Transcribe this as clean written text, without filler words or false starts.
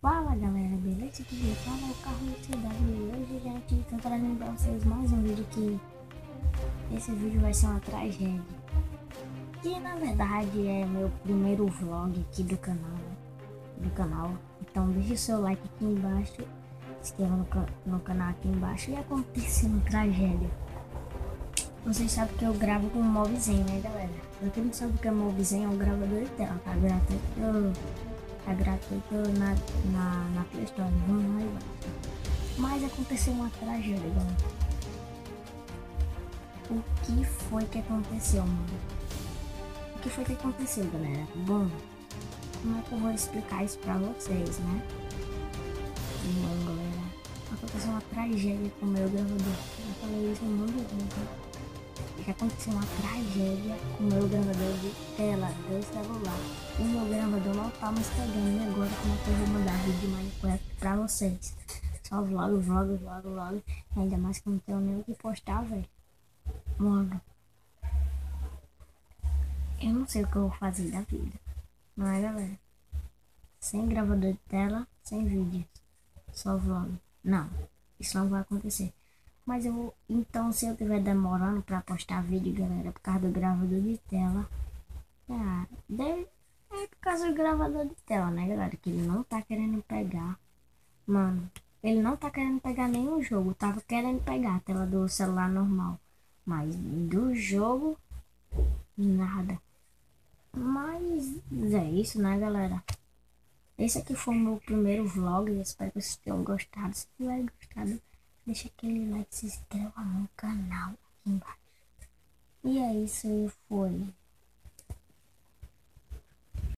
Fala galera, beleza? Aqui quem fala é o Carlos CW e hoje a gente tá trazendo pra vocês mais um vídeo que esse vídeo vai ser uma tragédia. Que na verdade é meu primeiro vlog aqui do canal. Então deixa o seu like aqui embaixo, se inscreva no canal aqui embaixo e aconteceu uma tragédia. Vocês sabem que eu gravo com um Mobizen, né galera? Pra quem não sabe o que é Mobizen, é um gravador de tela, tá gratuito. É gratuito na Play Store, vamos lá e vai. Mas aconteceu uma tragédia, galera. O que foi que aconteceu, mano? O que foi que aconteceu, galera? Bom, como é que eu vou explicar isso pra vocês, né? Bom, galera, aconteceu uma tragédia com o meu gravador. Eu falei isso no vídeo, tá? Que aconteceu uma tragédia com o meu gravador de tela do celular. O meu gravador não tá mais pegando. E agora como é que eu vou mandar vídeo de Minecraft pra vocês? Só vlog. Ainda mais que eu não tenho nem o que postar, velho. Mano, eu não sei o que eu vou fazer da vida. Não é, galera? Sem gravador de tela, sem vídeo. Só vlog. Não, isso não vai acontecer. Mas eu vou, então se eu estiver demorando pra postar vídeo, galera, por causa do gravador de tela, é por causa do gravador de tela, né, galera, que ele não tá querendo pegar, mano, ele não tá querendo pegar nenhum jogo, tava querendo pegar a tela do celular normal, mas do jogo, nada. Mas é isso, né, galera? Esse aqui foi o meu primeiro vlog, eu espero que vocês tenham gostado. Se tiverem gostado, deixa aquele like, se inscreva no canal aqui embaixo. E é isso, e foi.